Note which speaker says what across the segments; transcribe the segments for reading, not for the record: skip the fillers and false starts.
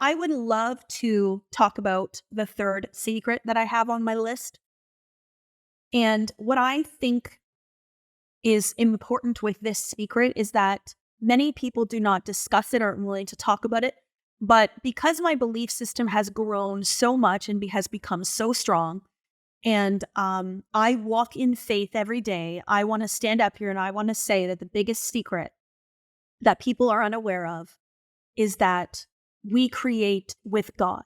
Speaker 1: I would love to talk about the third secret that I have on my list. And what I think is important with this secret is that many people do not discuss it or aren't willing to talk about it. But because my belief system has grown so much and has become so strong, and I walk in faith every day, I want to stand up here and I want to say that the biggest secret that people are unaware of is that we create with God.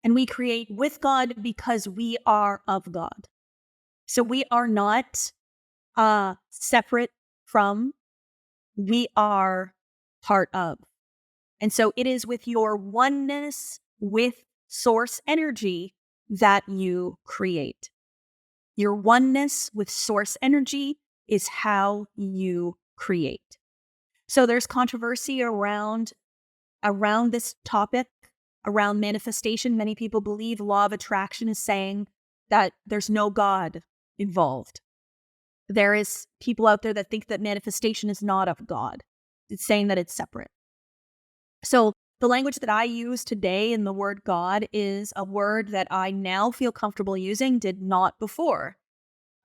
Speaker 1: And we create with God because we are of God. So we are not separate from, we are part of. And so it is with your oneness with source energy that you create. Your oneness with source energy is how you create. So there's controversy around this topic, around manifestation. Many people believe law of attraction is saying that there's no God involved. There is people out there that think that manifestation is not of God. It's saying that it's separate. So the language that I use today in the word God is a word that I now feel comfortable using, did not before.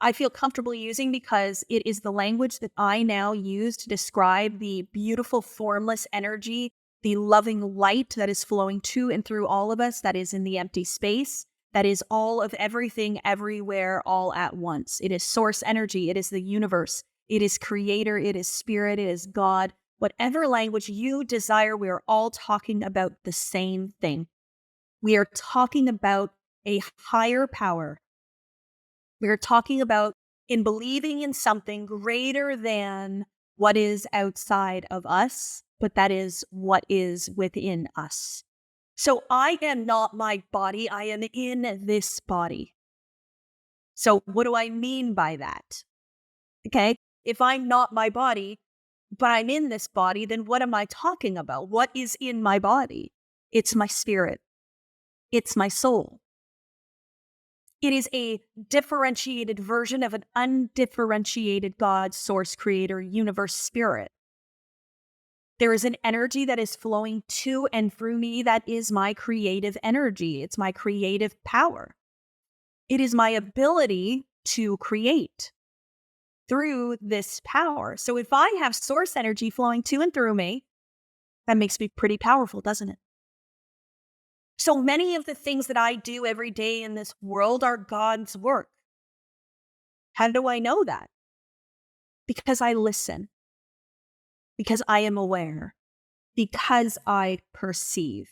Speaker 1: I feel comfortable using because it is the language that I now use to describe the beautiful formless energy, the loving light that is flowing to and through all of us, that is in the empty space, that is all of everything, everywhere, all at once. It is source energy. It is the universe. It is creator. It is spirit. It is God. Whatever language you desire, we are all talking about the same thing. We are talking about a higher power. We are talking about in believing in something greater than what is outside of us, but that is what is within us. So I am not my body. I am in this body. So what do I mean by that? Okay. If I'm not my body, but I'm in this body, then what am I talking about? What is in my body? It's my spirit. It's my soul. It is a differentiated version of an undifferentiated God, source, creator, universe, spirit. There is an energy that is flowing to and through me that is my creative energy. It's my creative power. It is my ability to create through this power. So if I have source energy flowing to and through me, that makes me pretty powerful, doesn't it? So many of the things that I do every day in this world are God's work. How do I know that? Because I listen, because I am aware, because I perceive.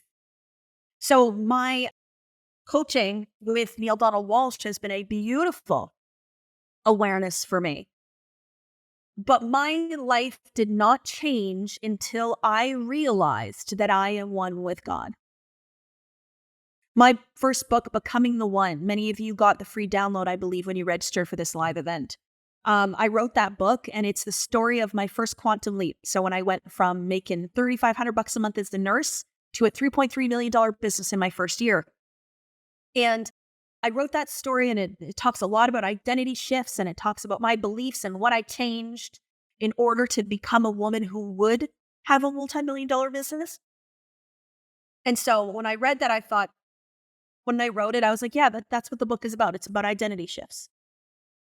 Speaker 1: So my coaching with Neil Donald Walsh has been a beautiful awareness for me. But my life did not change until I realized that I am one with God. My first book, Becoming the One, many of you got the free download, I believe, when you registered for this live event. I wrote that book, and it's the story of my first quantum leap. So when I went from making $3,500 a month as a nurse to a $3.3 million business in my first year. And I wrote that story, and it talks a lot about identity shifts, and it talks about my beliefs and what I changed in order to become a woman who would have a multi-million-dollar business. And so when I read that, I thought, when I wrote it, I was like, yeah, that's what the book is about. It's about identity shifts.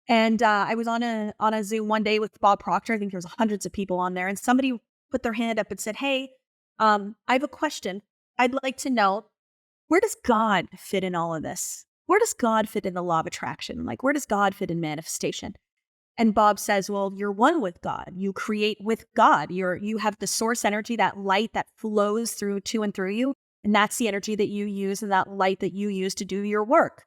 Speaker 1: And I was on a Zoom one day with Bob Proctor. I think there was hundreds of people on there. And somebody put their hand up and said, hey, I have a question. I'd like to know, where does God fit in all of this? Where does God fit in the law of attraction? Like, where does God fit in manifestation? And Bob says, well, you're one with God. You create with God. You have the source energy, that light that flows through to and through you. And that's the energy that you use and that light that you use to do your work.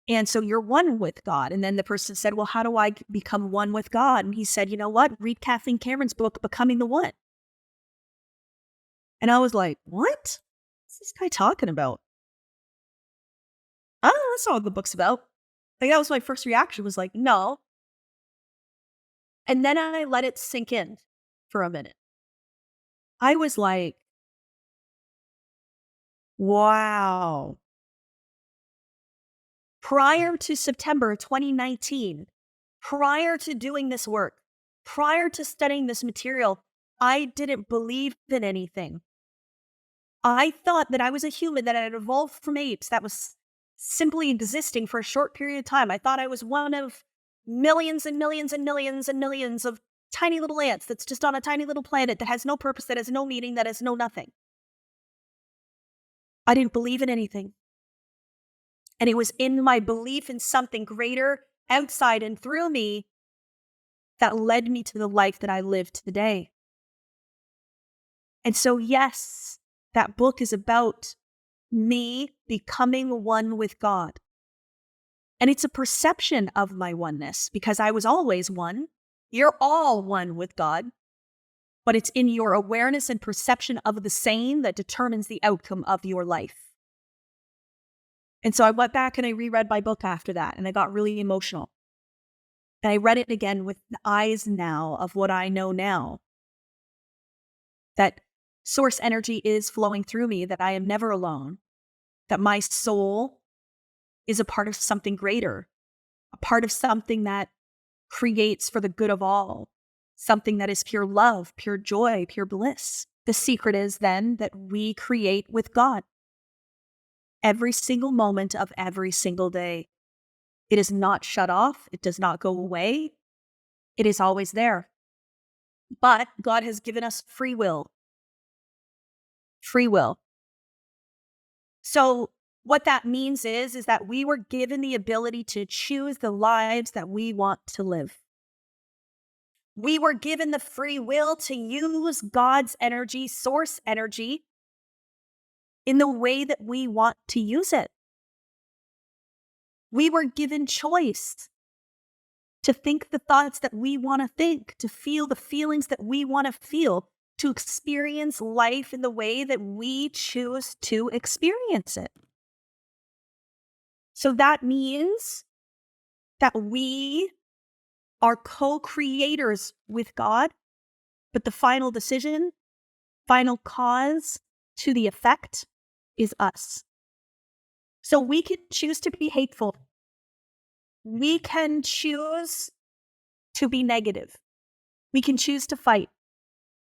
Speaker 1: And so you're one with God. And then the person said, well, how do I become one with God? And he said, you know what? Read Kathleen Cameron's book, Becoming the One. And I was like, what? What's this guy talking about? Oh, that's not what the book's about. Like, that was my first reaction, was like, no. And then I let it sink in for a minute. I was like, wow. Prior to September 2019, prior to doing this work, prior to studying this material, I didn't believe in anything. I thought that I was a human that had evolved from apes that was simply existing for a short period of time. I thought I was one of millions and millions and millions and millions of tiny little ants that's just on a tiny little planet that has no purpose, that has no meaning, that has no nothing. I didn't believe in anything. And it was in my belief in something greater outside and through me that led me to the life that I live today. And so, yes, that book is about me becoming one with God. And it's a perception of my oneness because I was always one. You're all one with God, but it's in your awareness and perception of the same that determines the outcome of your life. And so I went back and I reread my book after that, and I got really emotional. And I read it again with the eyes now of what I know now. That source energy is flowing through me, that I am never alone, that my soul is a part of something greater, a part of something that creates for the good of all, something that is pure love, pure joy, pure bliss. The secret is then that we create with God every single moment of every single day. It is not shut off. It does not go away. It is always there. But God has given us free will. Free will. So what that means is that we were given the ability to choose the lives that we want to live. We were given the free will to use God's energy, source energy, in the way that we want to use it. We were given choice to think the thoughts that we want to think, to feel the feelings that we want to feel, to experience life in the way that we choose to experience it. So that means that we are co-creators with God, but the final decision, final cause to the effect is us. So we can choose to be hateful. We can choose to be negative. We can choose to fight.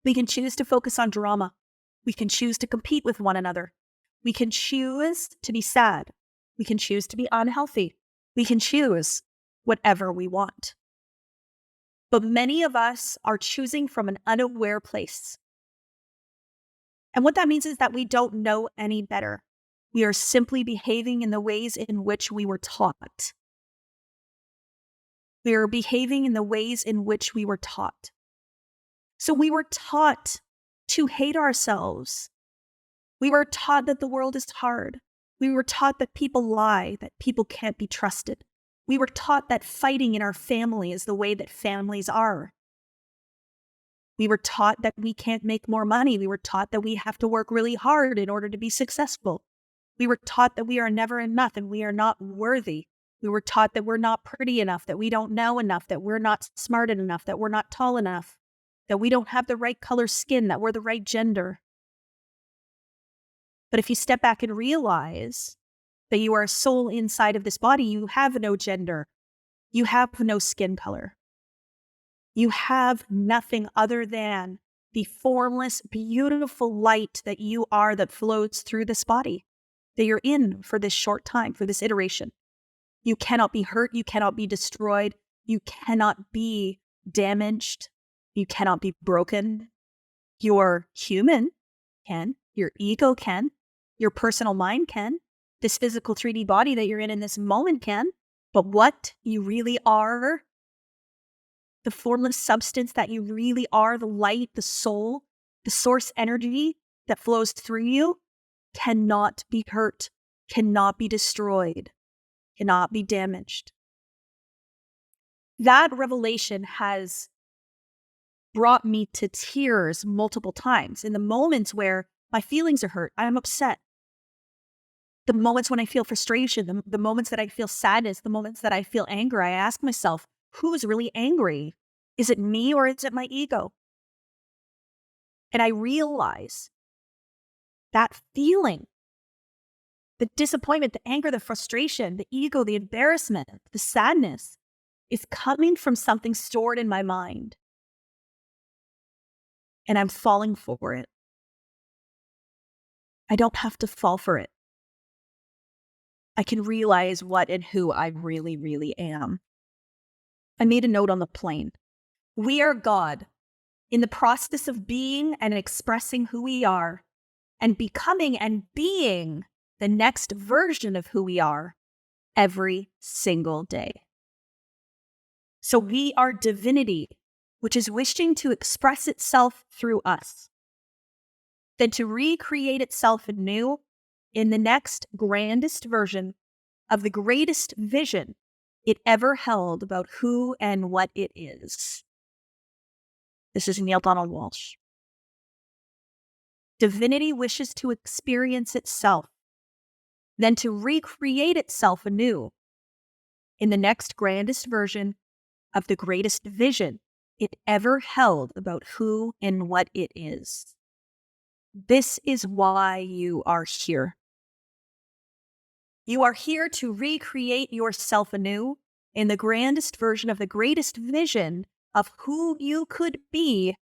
Speaker 1: We can choose to focus on drama. We can choose to compete with one another. We can choose to be sad. We can choose to be unhealthy. We can choose whatever we want. But many of us are choosing from an unaware place. And what that means is that we don't know any better. We are simply behaving in the ways in which we were taught. We are behaving in the ways in which we were taught. So we were taught to hate ourselves. We were taught that the world is hard. We were taught that people lie, that people can't be trusted. We were taught that fighting in our family is the way that families are. We were taught that we can't make more money. We were taught that we have to work really hard in order to be successful. We were taught that we are never enough and we are not worthy. We were taught that we're not pretty enough, that we don't know enough, that we're not smart enough, that we're not tall enough, that we don't have the right color skin, that we're the right gender. But if you step back and realize that you are a soul inside of this body, you have no gender. You have no skin color. You have nothing other than the formless, beautiful light that you are that flows through this body that you're in for this short time, for this iteration. You cannot be hurt. You cannot be destroyed. You cannot be damaged. You cannot be broken. Your human can. Your ego can. Your personal mind can. This physical 3D body that you're in this moment can. But what you really are, the formless substance that you really are, the light, the soul, the source energy that flows through you, cannot be hurt, cannot be destroyed, cannot be damaged. That revelation has brought me to tears multiple times. In the moments where my feelings are hurt, I'm upset. The moments when I feel frustration, the moments that I feel sadness, the moments that I feel anger, I ask myself, who is really angry? Is it me or is it my ego? And I realize that feeling, the disappointment, the anger, the frustration, the ego, the embarrassment, the sadness is coming from something stored in my mind. And I'm falling for it. I don't have to fall for it. I can realize what and who I really, really am. I made a note on the plane. We are God in the process of being and expressing who we are and becoming and being the next version of who we are every single day. So we are divinity, which is wishing to express itself through us, then to recreate itself anew in the next grandest version of the greatest vision it ever held about who and what it is. This is Neil Donald Walsh. Divinity wishes to experience itself, then to recreate itself anew in the next grandest version of the greatest vision it ever held about who and what it is. This is why you are here. You are here to recreate yourself anew in the grandest version of the greatest vision of who you could be,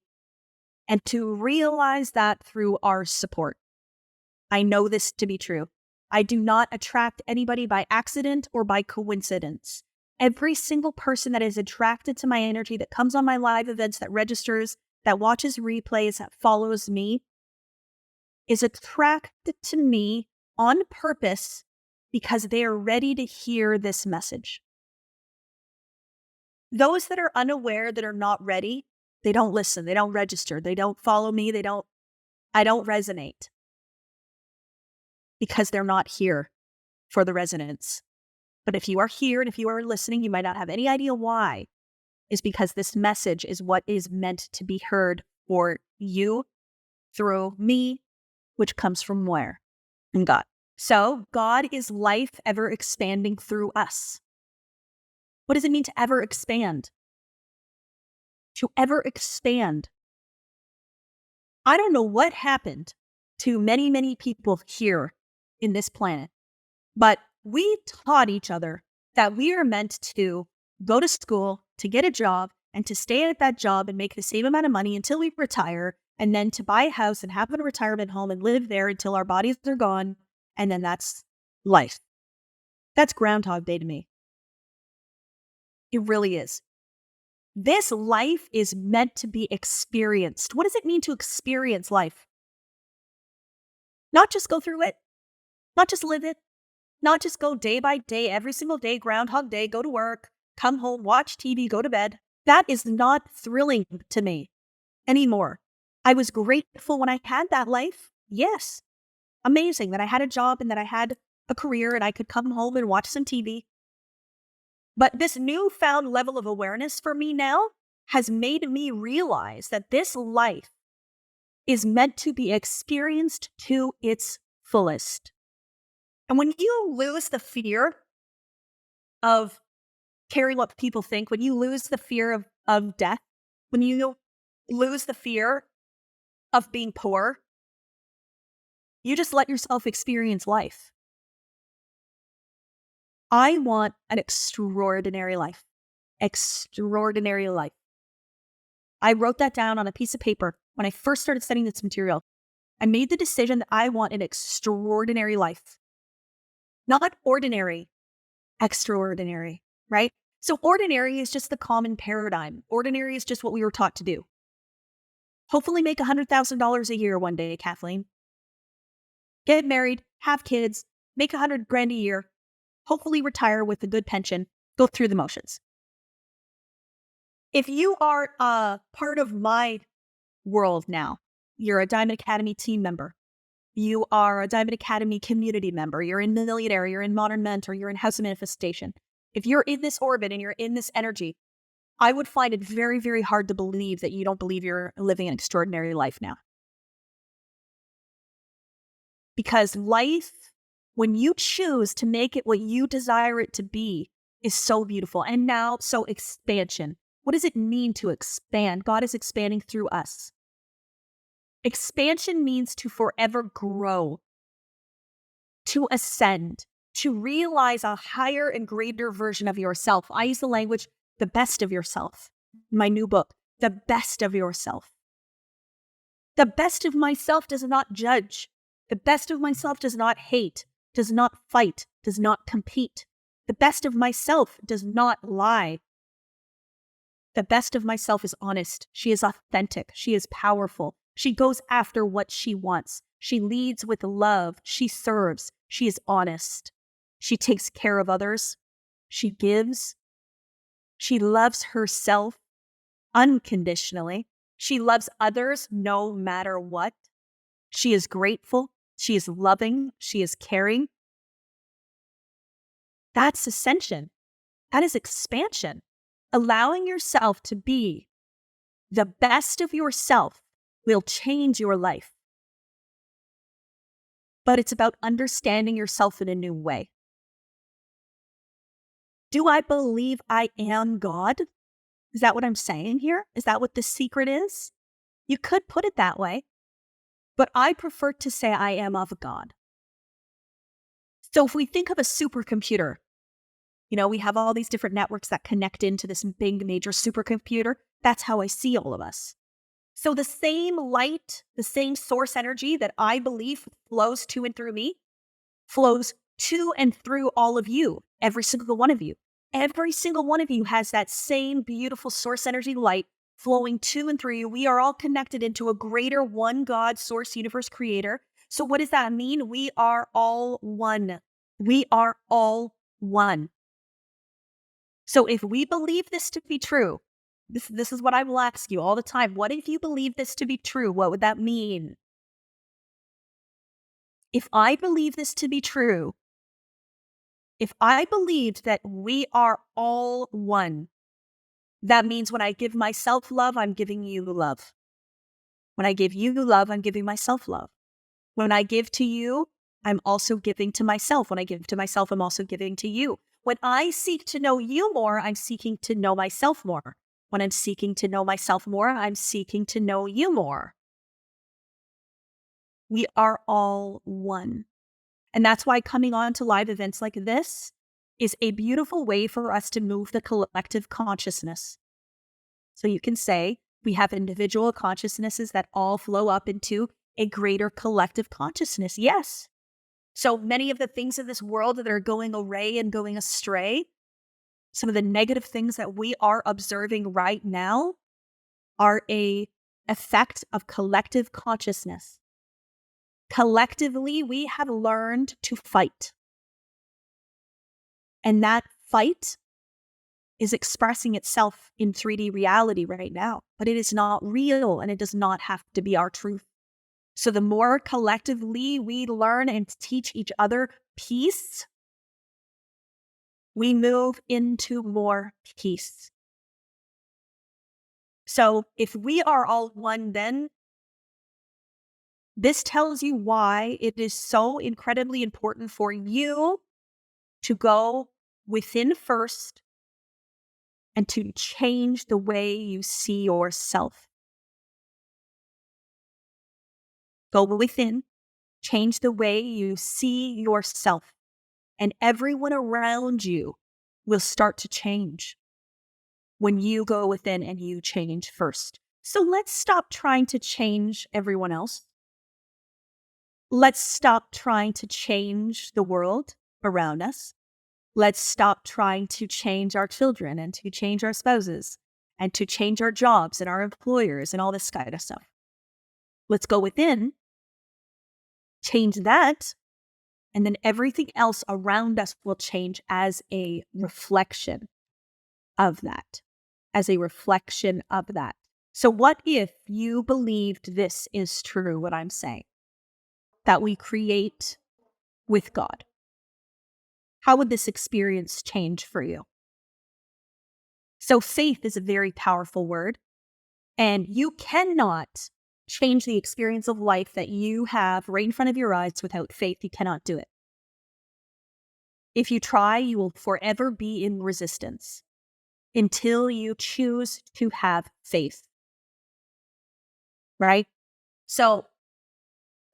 Speaker 1: and to realize that through our support. I know this to be true. I do not attract anybody by accident or by coincidence. Every single person that is attracted to my energy, that comes on my live events, that registers, that watches replays, that follows me, is attracted to me on purpose because they are ready to hear this message. Those that are unaware, that are not ready, they don't listen, they don't register, they don't follow me, I don't resonate because they're not here for the resonance. But if you are here and if you are listening, you might not have any idea why. Is because this message is what is meant to be heard for you through me, which comes from where? From God. So God is life ever expanding through us. What does it mean to ever expand? To ever expand. I don't know what happened to many, many people here in this planet, but we taught each other that we are meant to go to school, to get a job, and to stay at that job and make the same amount of money until we retire, and then to buy a house and have a retirement home and live there until our bodies are gone, and then that's life. That's Groundhog Day to me. It really is. This life is meant to be experienced. What does it mean to experience life? Not just go through it, not just live it, not just go day by day, every single day, Groundhog Day, go to work, come home, watch TV, go to bed. That is not thrilling to me anymore. I was grateful when I had that life. Yes, amazing that I had a job and that I had a career and I could come home and watch some TV. But this newfound level of awareness for me now has made me realize that this life is meant to be experienced to its fullest. And when you lose the fear of caring what people think, when you lose the fear of death, when you lose the fear of being poor, you just let yourself experience life. I want an extraordinary life. Extraordinary life. I wrote that down on a piece of paper when I first started studying this material. I made the decision that I want an extraordinary life. Not ordinary, extraordinary, right? So ordinary is just the common paradigm. Ordinary is just what we were taught to do. Hopefully make $100,000 a year one day, Kathleen. Get married, have kids, make $100,000 a year, hopefully retire with a good pension, go through the motions. If you are a part of my world now, you're a Diamond Academy team member, you are a Diamond Academy community member, you're in Millionaire, you're in Modern Mentor, you're in House of Manifestation. If you're in this orbit and you're in this energy, I would find it very, very hard to believe that you don't believe you're living an extraordinary life now. Because life, when you choose to make it what you desire it to be, is so beautiful. And now, so expansion. What does it mean to expand? God is expanding through us. Expansion means to forever grow, to ascend, to realize a higher and greater version of yourself. I use the language, the best of yourself. In my new book, the best of yourself. The best of myself does not judge. The best of myself does not hate, does not fight, does not compete. The best of myself does not lie. The best of myself is honest. She is authentic. She is powerful. She goes after what she wants. She leads with love. She serves. She is honest. She takes care of others. She gives. She loves herself unconditionally. She loves others no matter what. She is grateful. She is loving. She is caring. That's ascension. That is expansion. Allowing yourself to be the best of yourself will change your life. But it's about understanding yourself in a new way. Do I believe I am God? Is that what I'm saying here? Is that what the secret is? You could put it that way, but I prefer to say I am of God. So if we think of a supercomputer, we have all these different networks that connect into this big major supercomputer. That's how I see all of us. So the same light, the same source energy that I believe flows to and through me, flows to and through all of you, every single one of you. Every single one of you has that same beautiful source energy light flowing to and through you. We are all connected into a greater one God, source, universe, creator. So what does that mean? We are all one. We are all one. So if we believe this to be true, this is what I will ask you all the time. What if you believe this to be true? What would that mean? If I believe this to be true, if I believed that we are all one, that means when I give myself love, I'm giving you love. When I give you love, I'm giving myself love. When I give to you, I'm also giving to myself. When I give to myself, I'm also giving to you. When I seek to know you more, I'm seeking to know myself more. When I'm seeking to know myself more, I'm seeking to know you more. We are all one. And that's why coming on to live events like this is a beautiful way for us to move the collective consciousness. So you can say we have individual consciousnesses that all flow up into a greater collective consciousness. Yes. So many of the things in this world that are going awry and going astray, some of the negative things that we are observing right now are an effect of collective consciousness. Collectively, we have learned to fight. And that fight is expressing itself in 3D reality right now, but it is not real and it does not have to be our truth. So the more collectively we learn and teach each other peace, we move into more peace. So if we are all one, then this tells you why it is so incredibly important for you to go within first and to change the way you see yourself. Go within, change the way you see yourself, and everyone around you will start to change when you go within and you change first. So let's stop trying to change everyone else. Let's stop trying to change the world around us. Let's stop trying to change our children and to change our spouses and to change our jobs and our employers and all this kind of stuff. Let's go within, change that, and then everything else around us will change as a reflection of that, So what if you believed this is true, what I'm saying, that we create with God? How would this experience change for you? So faith is a very powerful word, and you cannot change the experience of life that you have right in front of your eyes without faith. You cannot do it. If you try, you will forever be in resistance until you choose to have faith. Right? So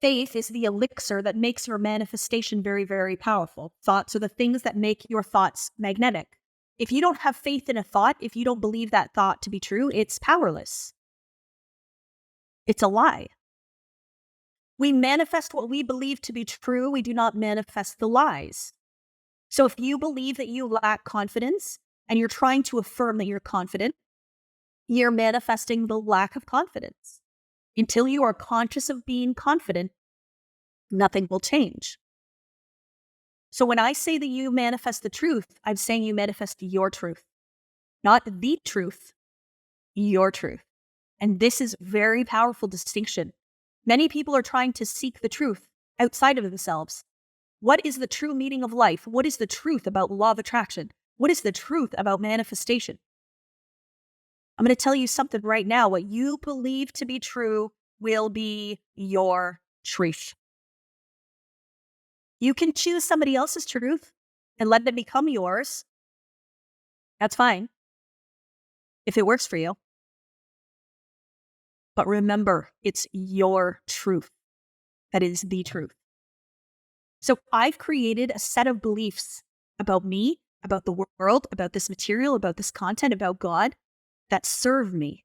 Speaker 1: faith is the elixir that makes your manifestation very, very powerful. Thoughts are the things that make your thoughts magnetic. If you don't have faith in a thought, if you don't believe that thought to be true, it's powerless. It's a lie. We manifest what we believe to be true. We do not manifest the lies. So if you believe that you lack confidence and you're trying to affirm that you're confident, you're manifesting the lack of confidence. Until you are conscious of being confident, nothing will change. So when I say that you manifest the truth, I'm saying you manifest your truth, not the truth, your truth. And this is a very powerful distinction. Many people are trying to seek the truth outside of themselves. What is the true meaning of life? What is the truth about law of attraction? What is the truth about manifestation? I'm going to tell you something right now. What you believe to be true will be your truth. You can choose somebody else's truth and let it become yours. That's fine, if it works for you. But remember, it's your truth that is the truth. So I've created a set of beliefs about me, about the world, about this material, about this content, about God, that serve me.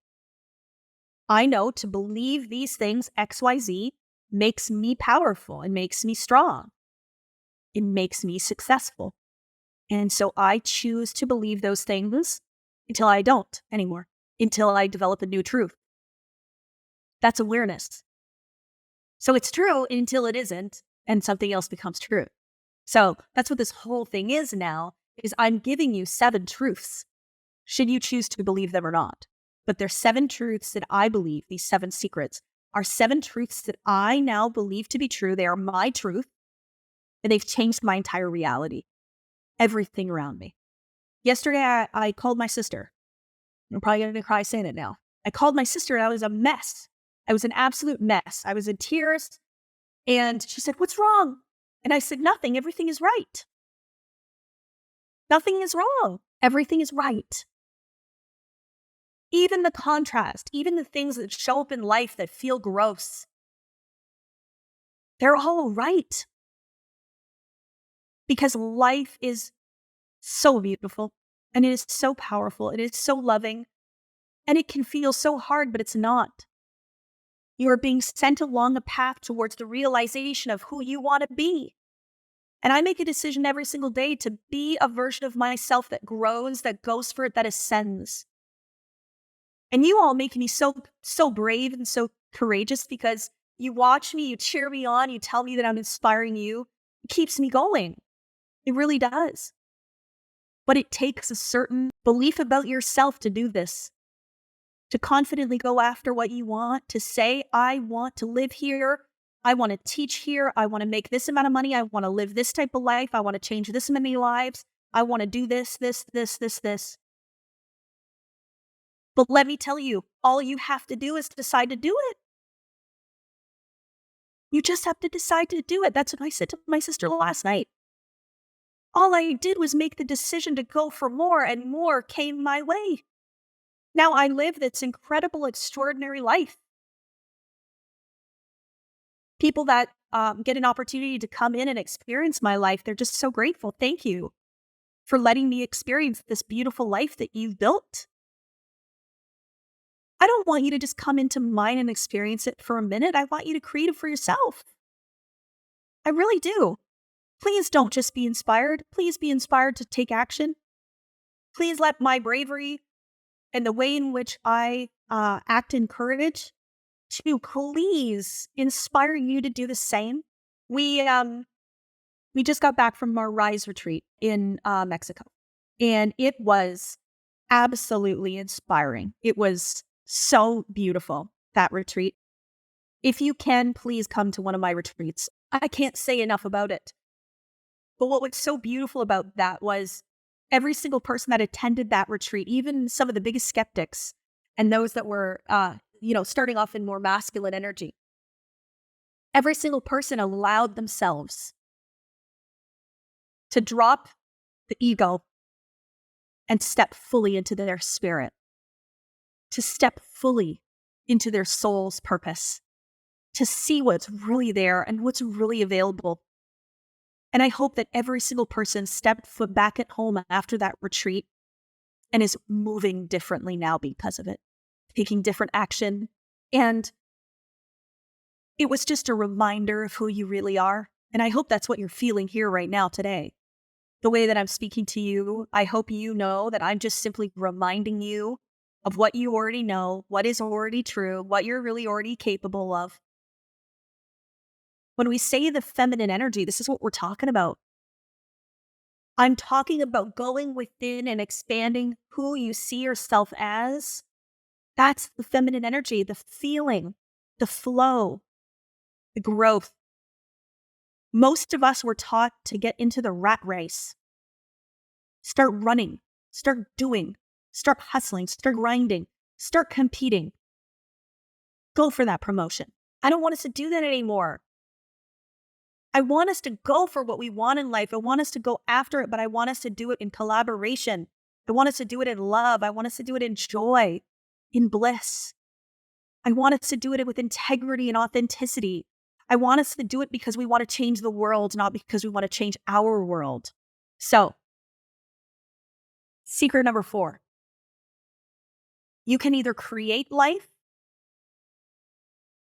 Speaker 1: I know to believe these things, XYZ, makes me powerful. It makes me strong. It makes me successful. And so I choose to believe those things until I don't anymore, until I develop a new truth. That's awareness. So it's true until it isn't, and something else becomes true. So that's what this whole thing is now, is I'm giving you 7 truths, should you choose to believe them or not. But there's 7 truths that I believe, these 7 secrets, are 7 truths that I now believe to be true. They are my truth, and they've changed my entire reality, everything around me. Yesterday, I called my sister. I'm probably going to cry saying it now. I called my sister, and I was a mess. I was an absolute mess. I was in tears, and she said, "What's wrong?" And I said, "Nothing. Everything is right. Nothing is wrong. Everything is right." Even the contrast, even the things that show up in life that feel gross, they're all right. Because life is so beautiful, and it is so powerful, it is so loving, and it can feel so hard, but it's not. You are being sent along a path towards the realization of who you want to be. And I make a decision every single day to be a version of myself that grows, that goes for it, that ascends. And you all make me so brave and so courageous, because you watch me, you cheer me on, you tell me that I'm inspiring you. It keeps me going. It really does. But it takes a certain belief about yourself to do this, to confidently go after what you want, to say, I want to live here. I want to teach here. I want to make this amount of money. I want to live this type of life. I want to change this many lives. I want to do this. But let me tell you, all you have to do is decide to do it. You just have to decide to do it. That's what I said to my sister last night. All I did was make the decision to go for more, and more came my way. Now I live this incredible, extraordinary life. People that get an opportunity to come in and experience my life, they're just so grateful. Thank you for letting me experience this beautiful life that you've built. I don't want you to just come into mine and experience it for a minute. I want you to create it for yourself. I really do. Please don't just be inspired. Please be inspired to take action. Please let my bravery and the way in which I act in courage to please inspire you to do the same. We just got back from our Rise retreat in Mexico, and it was absolutely inspiring. It was so beautiful, that retreat. If you can, please come to one of my retreats. I can't say enough about it. But what was so beautiful about that was every single person that attended that retreat, even some of the biggest skeptics and those that were, starting off in more masculine energy, every single person allowed themselves to drop the ego and step fully into their spirit, to step fully into their soul's purpose, to see what's really there and what's really available. And I hope that every single person stepped foot back at home after that retreat and is moving differently now because of it, taking different action. And It was just a reminder of who you really are. And I hope that's what you're feeling here right now today. The way that I'm speaking to you, I hope you know that I'm just simply reminding you of what you already know, what is already true, what you're really already capable of. When we say the feminine energy, this is what we're talking about. I'm talking about going within and expanding who you see yourself as. That's the feminine energy, the feeling, the flow, the growth. Most of us were taught to get into the rat race. Start running, start doing, start hustling, start grinding, start competing. Go for that promotion. I don't want us to do that anymore. I want us to go for what we want in life. I want us to go after it, but I want us to do it in collaboration. I want us to do it in love. I want us to do it in joy, in bliss. I want us to do it with integrity and authenticity. I want us to do it because we want to change the world, not because we want to change our world. So, secret number 4. You can either create life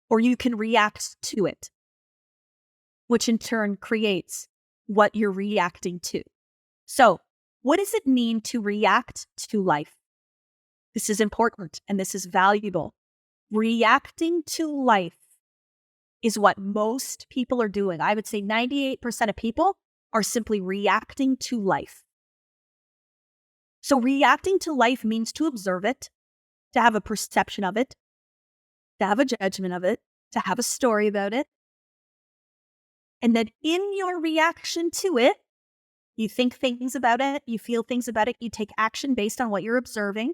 Speaker 1: or you can react to it, which in turn creates what you're reacting to. So, what does it mean to react to life? This is important and this is valuable. Reacting to life is what most people are doing. I would say 98% of people are simply reacting to life. So reacting to life means to observe it, to have a perception of it, to have a judgment of it, to have a story about it. And then in your reaction to it, you think things about it, you feel things about it, you take action based on what you're observing.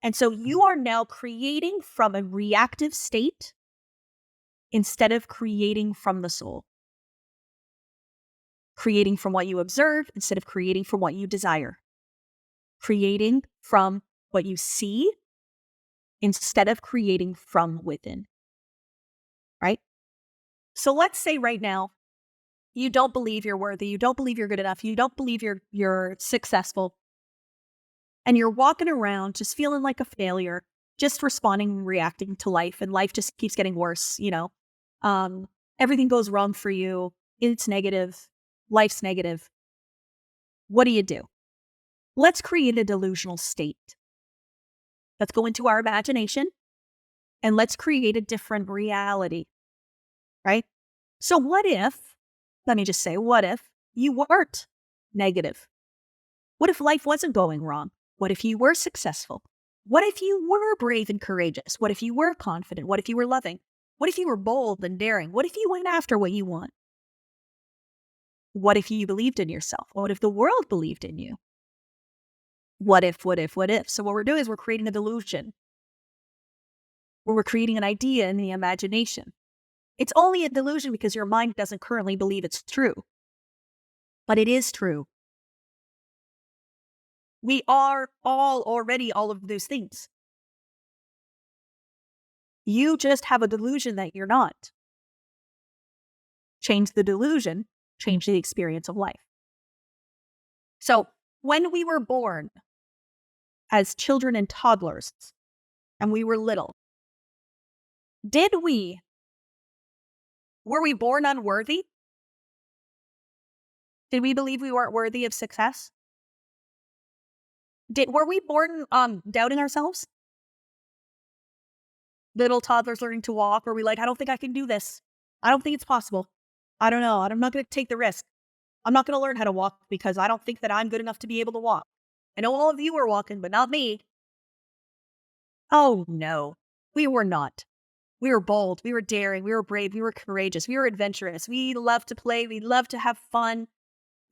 Speaker 1: And so you are now creating from a reactive state instead of creating from the soul. Creating from what you observe instead of creating from what you desire. Creating from what you see instead of creating from within. Right? So let's say right now, you don't believe you're worthy, you don't believe you're good enough, you don't believe you're successful, and you're walking around just feeling like a failure, just responding and reacting to life, and life just keeps getting worse, everything goes wrong for you, it's negative, life's negative. What do? Let's create a delusional state. Let's go into our imagination and let's create a different reality, right? So what if you weren't negative? What if life wasn't going wrong? What if you were successful? What if you were brave and courageous? What if you were confident? What if you were loving? What if you were bold and daring? What if you went after what you want? What if you believed in yourself? What if the world believed in you? What if? So what we're doing is we're creating a delusion. We're creating an idea in the imagination. It's only a delusion because your mind doesn't currently believe it's true. But it is true. We are all already all of those things. You just have a delusion that you're not. Change the delusion, change the experience of life. So when we were born as children and toddlers, and we were little, were we born unworthy? Did we believe we weren't worthy of success? Were we born doubting ourselves? Little toddlers learning to walk, were we like, I don't think I can do this. I don't think it's possible. I don't know. I'm not going to take the risk. I'm not going to learn how to walk because I don't think that I'm good enough to be able to walk. I know all of you are walking, but not me. Oh no, we were not. We were bold. We were daring. We were brave. We were courageous. We were adventurous. We loved to play. We loved to have fun.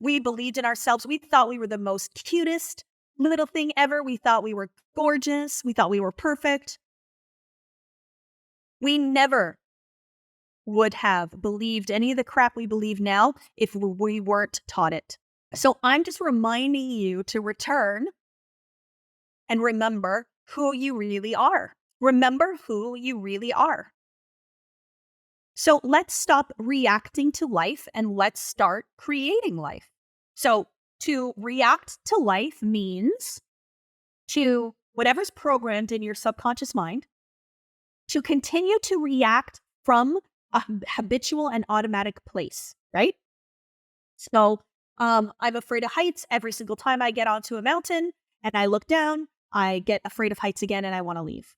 Speaker 1: We believed in ourselves. We thought we were the most cutest little thing ever. We thought we were gorgeous. We thought we were perfect. We never would have believed any of the crap we believe now if we weren't taught it. So I'm just reminding you to return and remember who you really are. Remember who you really are. So let's stop reacting to life and let's start creating life. So to react to life means to whatever's programmed in your subconscious mind, to continue to react from a habitual and automatic place, right? So I'm afraid of heights every single time I get onto a mountain and I look down, I get afraid of heights again and I want to leave.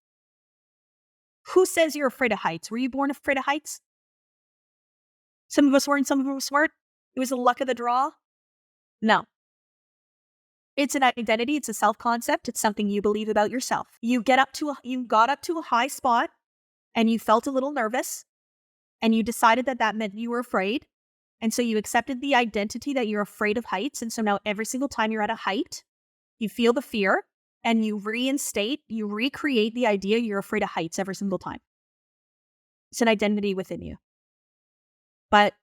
Speaker 1: Who says you're afraid of heights? Were you born afraid of heights? Some of us weren't, some of us weren't. It was the luck of the draw. No, it's an identity. It's a self concept. It's something you believe about yourself. You got up to a high spot and you felt a little nervous and you decided that that meant you were afraid. And so you accepted the identity that you're afraid of heights. And so now every single time you're at a height, you feel the fear and you recreate the idea you're afraid of heights every single time. It's an identity within you. But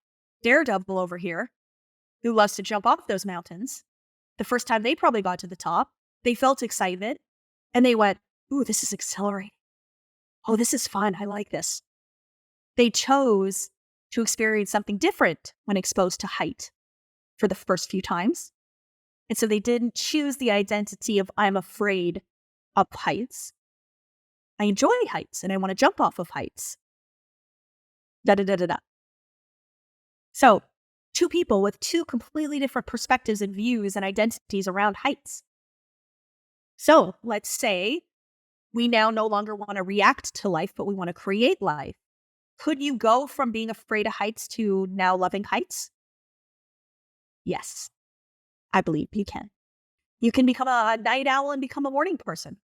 Speaker 1: Daredevil over here, who loves to jump off those mountains, the first time they probably got to the top, they felt excitement and they went, ooh, this is exhilarating. Oh, this is fun. I like this. They chose to experience something different when exposed to height for the first few times. And so they didn't choose the identity of I'm afraid of heights. I enjoy heights and I want to jump off of heights. Da da da da da. So, two people with two completely different perspectives and views and identities around heights. So, let's say we now no longer want to react to life, but we want to create life. Could you go from being afraid of heights to now loving heights? Yes, I believe you can. You can become a night owl and become a morning person.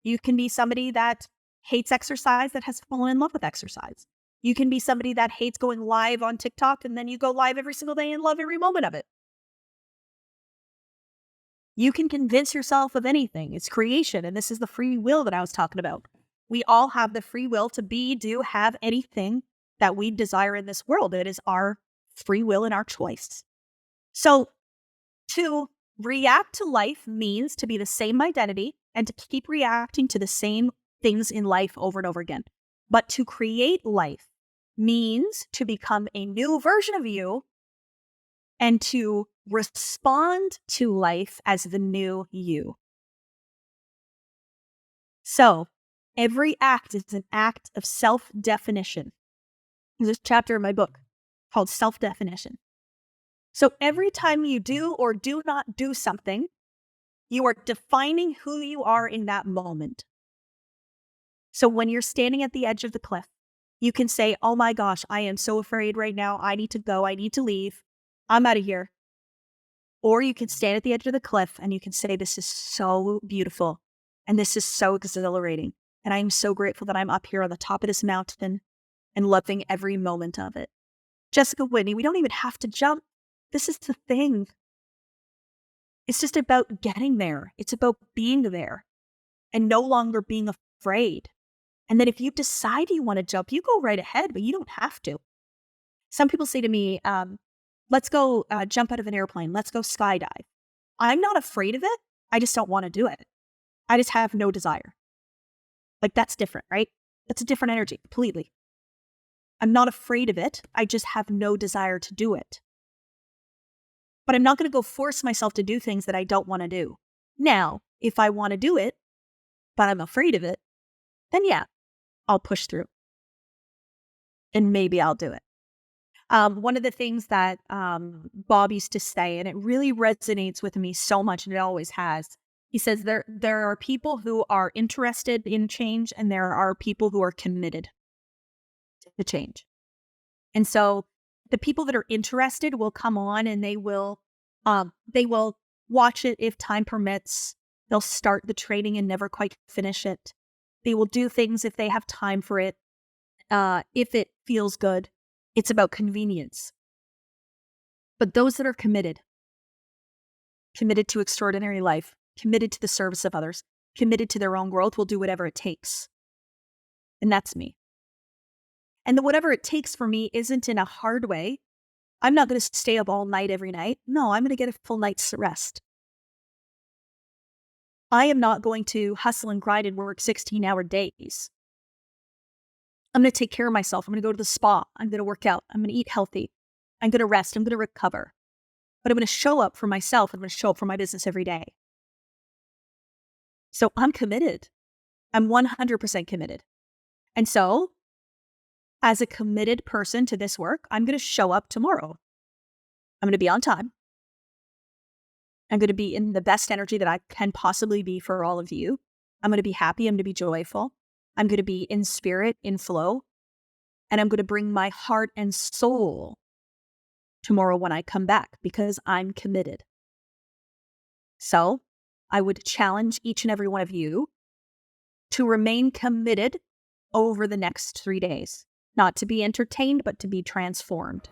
Speaker 1: You can be somebody that hates exercise that has fallen in love with exercise. You can be somebody that hates going live on TikTok and then you go live every single day and love every moment of it. You can convince yourself of anything. It's creation. And this is the free will that I was talking about. We all have the free will to be, do, have anything that we desire in this world. It is our free will and our choice. So to react to life means to be the same identity and to keep reacting to the same things in life over and over again. But to create life means to become a new version of you and to respond to life as the new you. So every act is an act of self-definition. There's a chapter in my book called Self-Definition. So every time you do or do not do something, you are defining who you are in that moment. So when you're standing at the edge of the cliff, you can say, oh my gosh, I am so afraid right now. I need to go. I need to leave. I'm out of here. Or you can stand at the edge of the cliff and you can say, this is so beautiful. And this is so exhilarating. And I'm so grateful that I'm up here on the top of this mountain and loving every moment of it. Jessica Whitney, we don't even have to jump. This is the thing. It's just about getting there. It's about being there and no longer being afraid. And then if you decide you want to jump, you go right ahead, but you don't have to. Some people say to me, let's go jump out of an airplane. Let's go skydive. I'm not afraid of it. I just don't want to do it. I just have no desire. Like that's different, right? That's a different energy completely. I'm not afraid of it. I just have no desire to do it. But I'm not going to go force myself to do things that I don't want to do. Now, if I want to do it, but I'm afraid of it, then yeah, I'll push through. And maybe I'll do it. One of the things that Bob used to say, and it really resonates with me so much, and it always has, he says there are people who are interested in change, and there are people who are committed to change. And so the people that are interested will come on and they will watch it if time permits. They'll start the training and never quite finish it. They will do things if they have time for it, if it feels good. It's about convenience. But those that are committed to extraordinary life, committed to the service of others, committed to their own growth, will do whatever it takes. And that's me. And the whatever it takes for me isn't in a hard way. I'm not going to stay up all night every night. No, I'm going to get a full night's rest. I am not going to hustle and grind and work 16-hour days. I'm going to take care of myself. I'm going to go to the spa. I'm going to work out. I'm going to eat healthy. I'm going to rest. I'm going to recover. But I'm going to show up for myself. I'm going to show up for my business every day. So I'm committed. I'm 100% committed. And so as a committed person to this work, I'm going to show up tomorrow. I'm going to be on time. I'm going to be in the best energy that I can possibly be for all of you. I'm going to be happy. I'm going to be joyful. I'm going to be in spirit, in flow. And I'm going to bring my heart and soul tomorrow when I come back because I'm committed. So I would challenge each and every one of you to remain committed over the next 3 days, not to be entertained, but to be transformed.